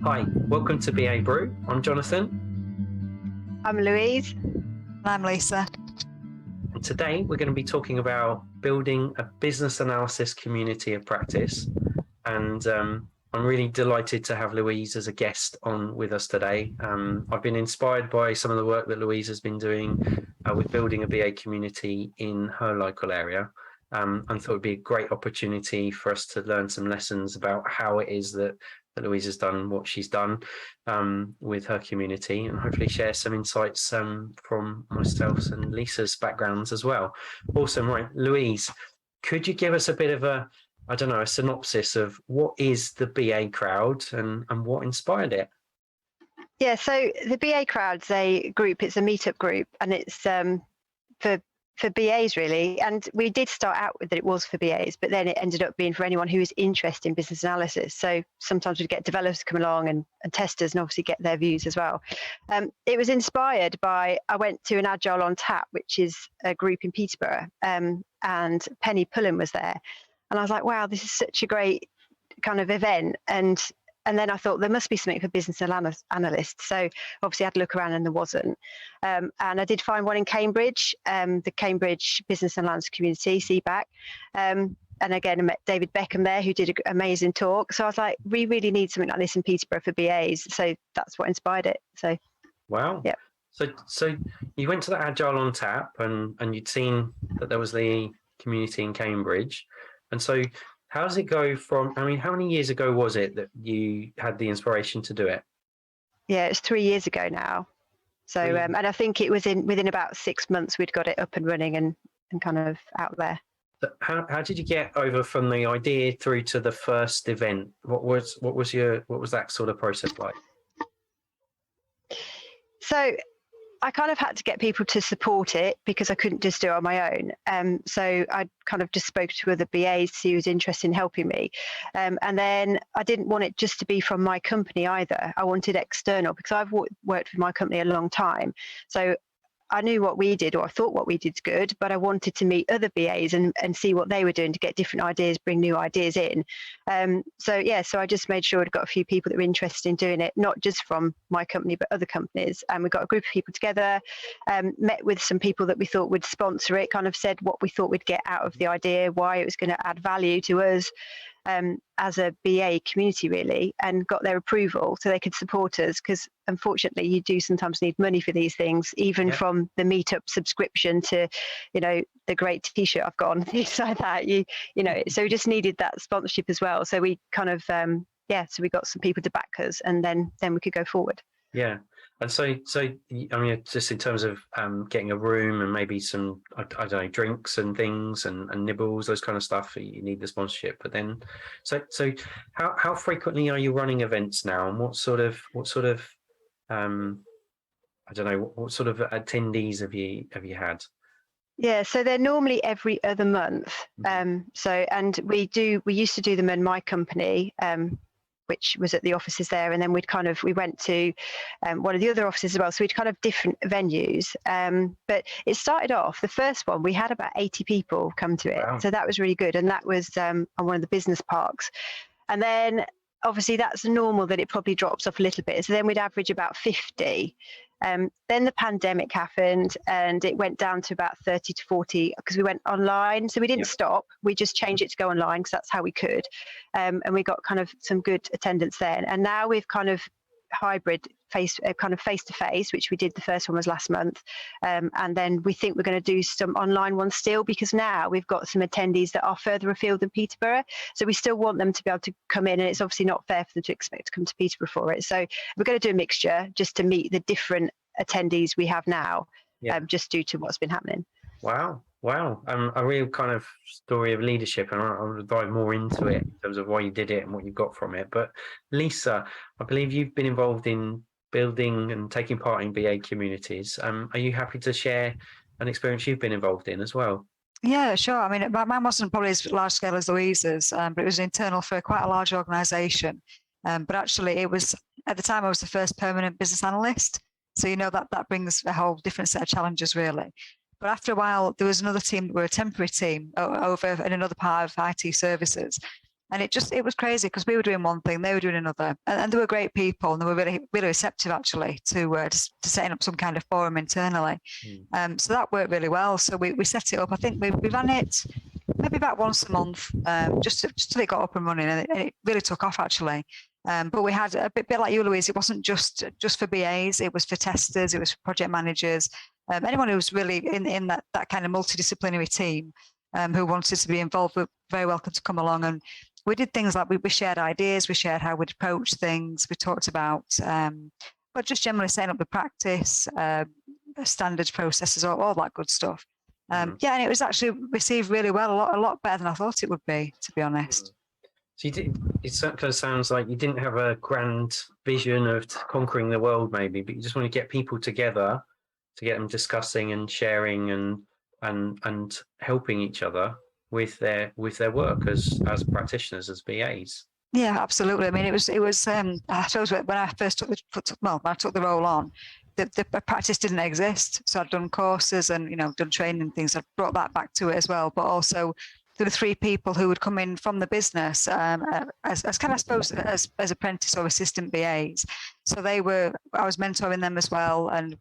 Hi, welcome to BA Brew. I'm Jonathan. I'm Louise. And I'm Lisa. And today we're going to be talking about building a business analysis community of practice. And I'm really delighted to have Louise as a guest on with us today. I've been inspired by some of the work that Louise has been doing with building a BA community in her local area. And thought it'd be a great opportunity for us to learn some lessons about how it is that Louise has done what she's done with her community, and hopefully share some insights from myself and Lisa's backgrounds as well. Awesome. Right, Louise, could you give us a bit of a synopsis of what is the BA crowd and what inspired it? Yeah, so the BA crowd's a group, it's a meetup group, and it's for BAs really. And we did start out with that it was for BAs, but then it ended up being for anyone who is interested in business analysis. So sometimes we'd get developers to come along and testers and obviously get their views as well. It was inspired by, I went to an Agile on Tap, which is a group in Peterborough, and Penny Pullen was there. And I was like, wow, this is such a great kind of event. And then I thought there must be something for business analysts. So obviously I had to look around and there wasn't. And I did find one in Cambridge, the Cambridge Business Analysis Community, CBAC. And again, I met David Beckham there, who did an amazing talk. So I was like, we really need something like this in Peterborough for BAs. So that's what inspired it. So, wow. Yeah. So you went to the Agile on Tap and you'd seen that there was the community in Cambridge. And so how does it go from, how many years ago was it that you had the inspiration to do it? Yeah, it's 3 years ago now. So, and I think it was within about 6 months we'd got it up and running and kind of out there. So how did you get over from the idea through to the first event? What was that sort of process like? So I kind of had to get people to support it because I couldn't just do it on my own. So I kind of just spoke to other BAs who was interested in helping me. And then I didn't want it just to be from my company either. I wanted external because I've worked with my company a long time. So I knew what we did, or I thought what we did is good, but I wanted to meet other BAs and see what they were doing to get different ideas, bring new ideas in. So I just made sure I'd got a few people that were interested in doing it, not just from my company, but other companies. And we got a group of people together, met with some people that we thought would sponsor it, kind of said what we thought we'd get out of the idea, why it was going to add value to us as a BA community really, and got their approval so they could support us, because unfortunately you do sometimes need money for these things, even from the meetup subscription to, the great t-shirt I've got on, things like that, so we just needed that sponsorship as well. So we kind of, so we got some people to back us, and then we could go forward. Yeah. And so just in terms of getting a room and maybe some, I don't know, drinks and things and nibbles, those kind of stuff, you need the sponsorship. But then, so how frequently are you running events now, and what sort of attendees have you had? Yeah, so they're normally every other month. And we used to do them in my company, which was at the offices there, and then we went to one of the other offices as well, so we'd kind of different venues, but it started off, the first one we had about 80 people come to it. Wow. So that was really good, and that was on one of the business parks. And then obviously that's normal that it probably drops off a little bit, so then we'd average about 50. Then the pandemic happened and it went down to about 30 to 40 because we went online. So we didn't stop. We just changed it to go online because that's how we could. And we got kind of some good attendance then. And now we've kind of hybrid face to face, which we did. The first one was last month. And then we think we're going to do some online ones still, because now we've got some attendees that are further afield than Peterborough. So we still want them to be able to come in, and it's obviously not fair for them to expect to come to Peterborough for it. So we're going to do a mixture just to meet the different attendees we have now, just due to what's been happening. Wow. A real kind of story of leadership, and I'll dive more into it in terms of why you did it and what you got from it. But Lisa, I believe you've been involved in building and taking part in BA communities. Are you happy to share an experience you've been involved in as well? Yeah, sure. I mean, mine wasn't probably as large scale as Louise's, but it was internal for quite a large organisation. But actually, it was, at the time, I was the first permanent business analyst. So, that brings a whole different set of challenges, really. But after a while, there was another team that were a temporary team over in another part of IT services. And it was crazy because we were doing one thing, they were doing another, and they were great people, and they were really, really receptive actually to setting up some kind of forum internally. So that worked really well. So we set it up. I think we ran it maybe about once a month, just till it got up and running, and it really took off actually. But we had a bit like you, Louise. It wasn't just for BAs. It was for testers. It was for project managers. Anyone who was really in that kind of multidisciplinary team who wanted to be involved were very welcome to come along. And we did things like we shared ideas. We shared how we'd approach things. We talked about, but just generally setting up the practice, standards, processes, all that good stuff. Yeah, and it was actually received really well, a lot better than I thought it would be, to be honest. So it kind of sounds like you didn't have a grand vision of conquering the world, maybe, but you just want to get people together to get them discussing and sharing and helping each other with their work as practitioners, as BAs. Yeah, absolutely. I mean, it was. I suppose when I first took the role on, the practice didn't exist. So I'd done courses and done training and things. I brought that back to it as well. But also, there were 3 people who would come in from the business as kind of, I suppose, as apprentice or assistant BAs. So I was mentoring them as well, and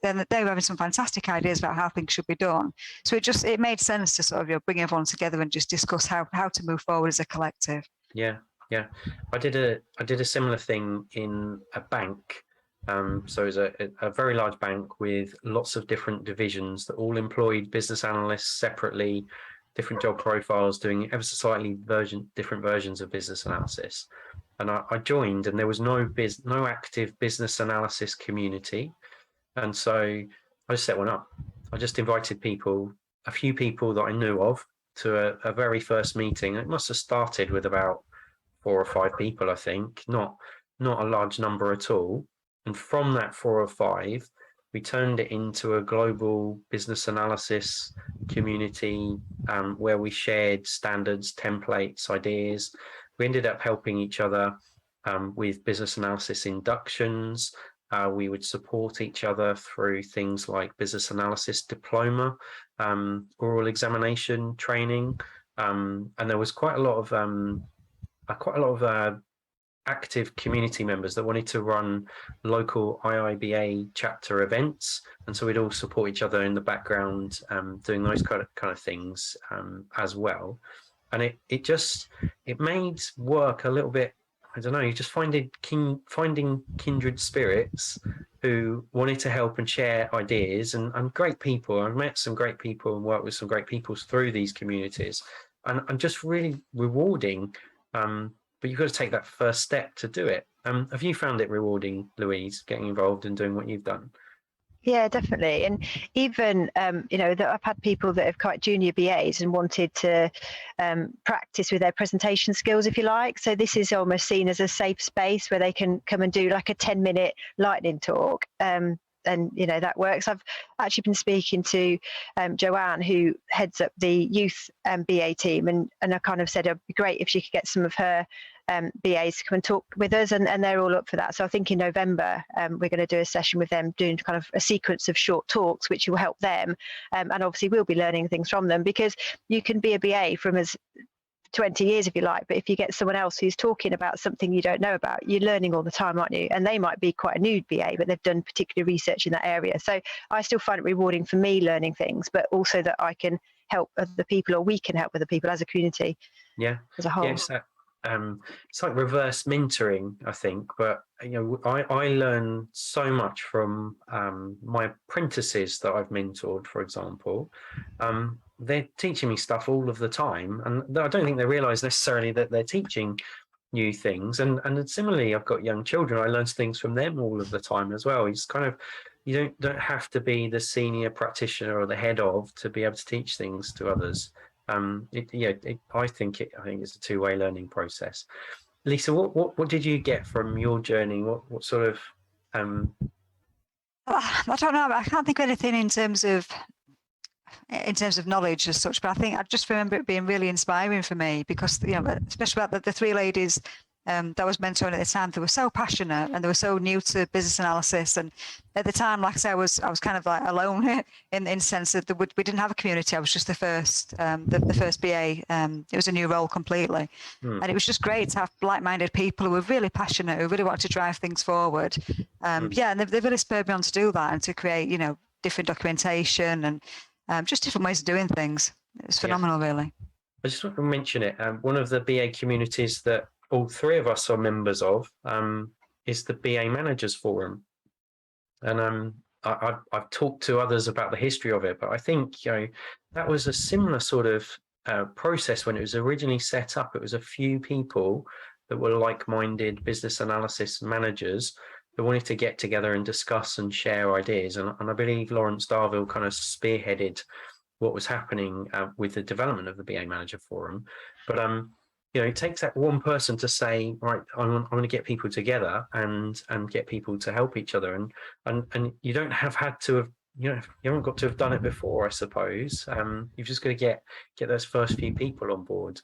then they were having some fantastic ideas about how things should be done. So it made sense to sort of bring everyone together and just discuss how to move forward as a collective. Yeah. I did a similar thing in a bank. So it was a very large bank with lots of different divisions that all employed business analysts separately, different job profiles, doing ever so slightly different versions of business analysis. And I joined, and there was no active business analysis community. And so I just set one up. I just invited a few people that I knew of, to a very first meeting. It must have started with about 4 or 5 people, I think, not a large number at all. And from that 4 or 5, we turned it into a global business analysis community where we shared standards, templates, ideas. We ended up helping each other with business analysis inductions. We would support each other through things like business analysis diploma, oral examination training, and there was quite a lot of active community members that wanted to run local IIBA chapter events, and so we'd all support each other in the background, doing those kind of things as well. And it made work a little bit, I don't know, you just finding kindred spirits who wanted to help and share ideas, and great people. I've met some great people and worked with some great people through these communities, and just really rewarding. But you've got to take that first step to do it. Have you found it rewarding, Louise, getting involved and doing what you've done? Yeah, definitely. And even, that I've had people that have quite junior BAs and wanted to practice with their presentation skills, if you like. So this is almost seen as a safe space where they can come and do like a 10-minute lightning talk. And that works. I've actually been speaking to Joanne, who heads up the youth BA team, and I kind of said it'd be great if she could get some of her BAs to come and talk with us, and they're all up for that. So I think in November we're going to do a session with them, doing kind of a sequence of short talks, which will help them, and obviously we'll be learning things from them, because you can be a BA from as 20 years if you like, but if you get someone else who's talking about something you don't know about, you're learning all the time, aren't you? And they might be quite a new BA, but they've done particular research in that area. So I still find it rewarding for me learning things, but also that I can help other people, or we can help other people as a community. As a whole. Yes. It's like reverse mentoring, I think, but I learn so much from my apprentices that I've mentored, for example. They're teaching me stuff all of the time, and I don't think they realize necessarily that they're teaching new things. And similarly, I've got young children. I learn things from them all of the time as well. It's kind of, you don't have to be the senior practitioner or the head of to be able to teach things to others. I think it's a two-way learning process. Lisa, what did you get from your journey? What sort of I don't know. I can't think of anything in terms of knowledge as such, but I just remember it being really inspiring for me, because especially about the 3 ladies that I was mentoring at the time, they were so passionate and they were so new to business analysis. And at the time, like I said, I was kind of like alone in the sense that we didn't have a community. I was just the first BA. It was a new role completely. And it was just great to have like-minded people who were really passionate, who really wanted to drive things forward. Yeah, and they've really spurred me on to do that and to create, different documentation and just different ways of doing things. It was phenomenal, really. I just want to mention it. One of the BA communities that all three of us are members of is the BA Managers Forum. And I've talked to others about the history of it, but I think that was a similar sort of process when it was originally set up. It was a few people that were like-minded business analysis managers that wanted to get together and discuss and share ideas. And I believe Lawrence Darville kind of spearheaded what was happening with the development of the BA Manager Forum. But it takes that one person to say, right, I'm going to get people together and get people to help each other. And you don't have had to have, you haven't got to have done it before, I suppose. You've just got to get those first few people on board.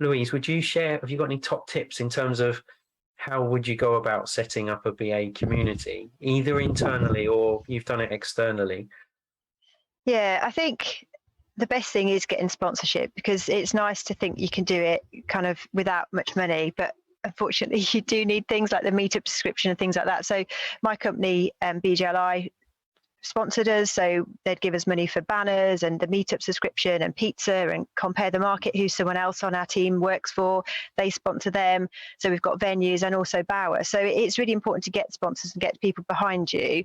Louise, would you share, have you got any top tips in terms of how would you go about setting up a BA community, either internally or you've done it externally? Yeah, I think the best thing is getting sponsorship, because it's nice to think you can do it kind of without much money, but unfortunately you do need things like the meetup subscription and things like that. So my company, BGLI, sponsored us, so they'd give us money for banners and the meetup subscription and pizza, and Compare the Market, who someone else on our team works for, they sponsor them. So we've got venues and also Bauer. So it's really important to get sponsors and get people behind you,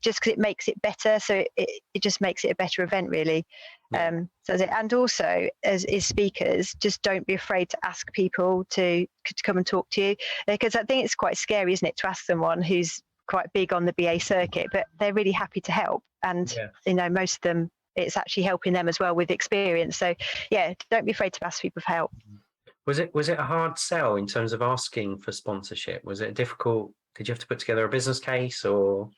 just because it makes it better. So it just makes it a better event, really. And also as speakers, just don't be afraid to ask people to come and talk to you, because I think it's quite scary, isn't it, to ask someone who's quite big on the BA circuit, but they're really happy to help. And most of them, it's actually helping them as well with experience. So don't be afraid to ask people for help. Was it a hard sell in terms of asking for sponsorship? Was it difficult? Did you have to put together a business case, or?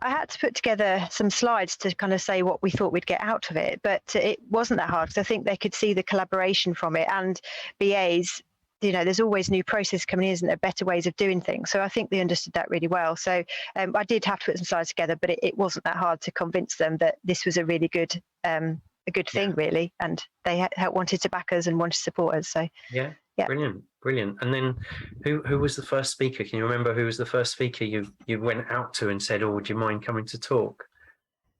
I had to put together some slides to kind of say what we thought we'd get out of it, but it wasn't that hard, because I think they could see the collaboration from it, and BAs, there's always new process coming in, isn't there? Better ways of doing things. So I think they understood that really well. So I did have to put some slides together, but it wasn't that hard to convince them that this was a really good thing, really. And they wanted to back us and wanted to support us. So yeah. Brilliant. And then who was the first speaker? Can you remember who was the first speaker you went out to and said, "Oh, would you mind coming to talk"?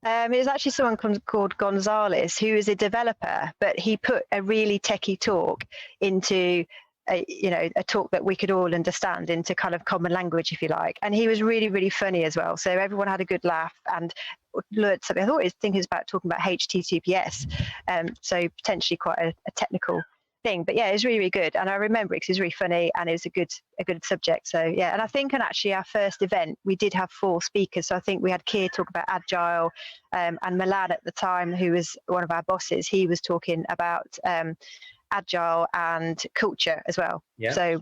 It was actually someone called Gonzalez, who is a developer, but he put a really techie talk into a talk that we could all understand, into kind of common language, if you like. And he was really, really funny as well. So everyone had a good laugh and learned something. I thought he was talking about HTTPS, so potentially quite a technical thing. But it was really, really good. And I remember it because it was really funny and it was a good subject. So and I think actually our first event, we did have 4 speakers. So I think we had Keir talk about Agile, and Milan at the time, who was one of our bosses, he was talking about Agile and culture as well. So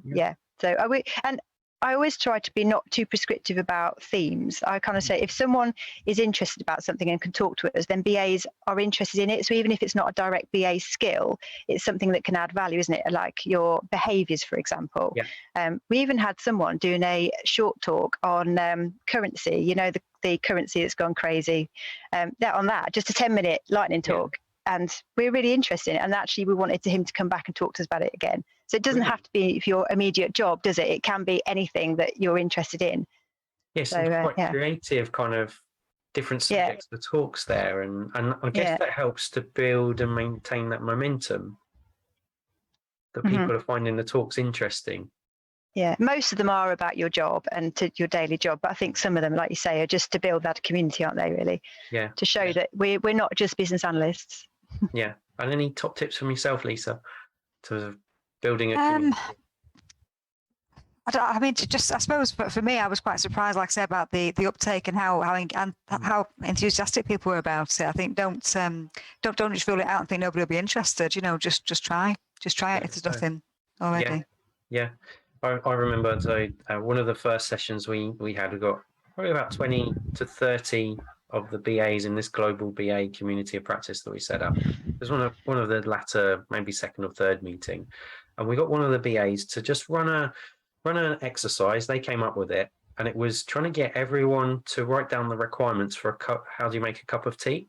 I always try to be not too prescriptive about themes. I kind of say, if someone is interested about something and can talk to us, then BAs are interested in it. So even if it's not a direct BA skill, it's something that can add value, isn't it? Like your behaviors, for example. We even had someone doing a short talk on currency, the currency that's gone crazy, just a 10-minute lightning talk. And we're really interested in it. And actually, we wanted him to come back and talk to us about it again. So it doesn't have to be your immediate job, does it? It can be anything that you're interested in. Yes, so, quite creative kind of different subjects for talks there. And I guess that helps to build and maintain that momentum that people are finding the talks interesting. Yeah, most of them are about your job and to your daily job. But I think some of them, like you say, are just to build that community, aren't they, really? Yeah. To show that we're not just business analysts. Yeah. And any top tips from yourself, Lisa, to building a community? I suppose for me, I was quite surprised, like I said, about the uptake and how enthusiastic people were about it. I think don't just rule it out and think nobody will be interested. Just try it if there's nothing already. Yeah. I remember one of the first sessions we had, we got probably about 20 to 30 of the BAs in this global BA community of practice that we set up. It was one of the latter, maybe second or third meeting. and we got one of the BAs to just run an exercise. They came up with it, and it was trying to get everyone to write down the requirements for a cup. How do you make a cup of tea?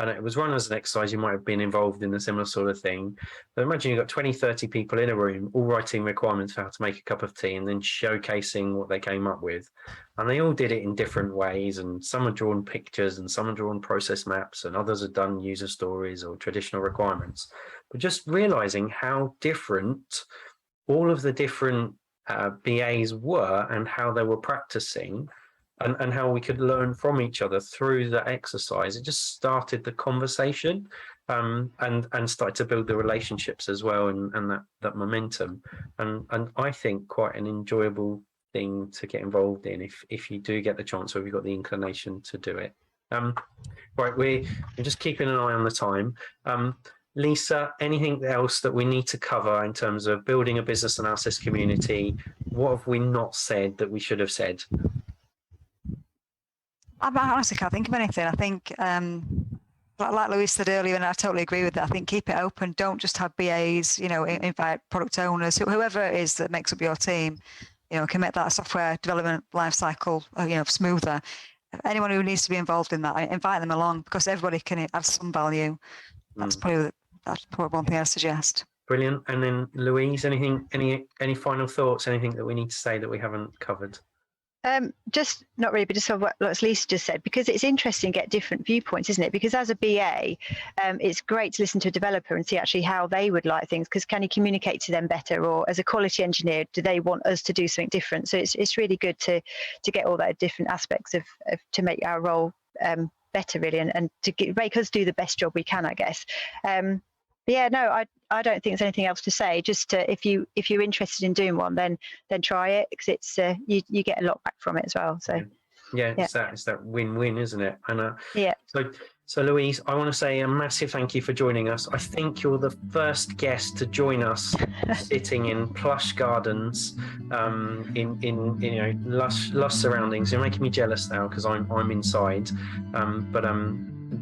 And it was run as an exercise. You might have been involved in a similar sort of thing. But imagine you've got 20, 30 people in a room, all writing requirements for how to make a cup of tea and then showcasing what they came up with. And they all did it in different ways. And some had drawn pictures and some had drawn process maps and others had done user stories or traditional requirements. But just realizing how different all of the different BAs were and how they were practicing, and how we could learn from each other through the exercise. It just started the conversation, and started to build the relationships as well, and that momentum. And I think quite an enjoyable thing to get involved in if you do get the chance or if you've got the inclination to do it. Right, we're just keeping an eye on the time. Lisa, anything else that we need to cover in terms of building a business analysis community? What have we not said that we should have said? I honestly can't think of anything. I think, like Louise said earlier, and I totally agree with that. I think keep it open. Don't just have BAs. Invite product owners, whoever it is that makes up your team. Can make that software development lifecycle, smoother. Anyone who needs to be involved in that, invite them along because everybody can add some value. That's probably one thing I suggest. Brilliant. And then Louise, any final thoughts? Anything that we need to say that we haven't covered? Just not really, but just what Lisa just said, because it's interesting to get different viewpoints, isn't it? Because as a BA, it's great to listen to a developer and see actually how they would like things, because can you communicate to them better? Or as a quality engineer, do they want us to do something different? So it's really good to get all that different aspects of to make our role better, really, and to make us do the best job we can, I guess. But yeah, no, I don't think there's anything else to say. Just if you're interested in doing one, then try it, because it's you get a lot back from it as well. So yeah. It's that win-win, isn't it? And yeah. So Louise, I want to say a massive thank you for joining us. I think you're the first guest to join us sitting in plush gardens, in lush surroundings. You're making me jealous now because I'm inside. But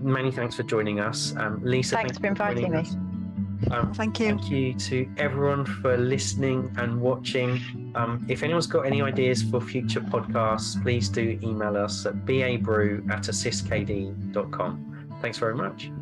many thanks for joining us, Lisa. Thanks for inviting me. Thank you. Thank you to everyone for listening and watching. If anyone's got any ideas for future podcasts, please do email us at babrew@AssistKD.com. Thanks very much.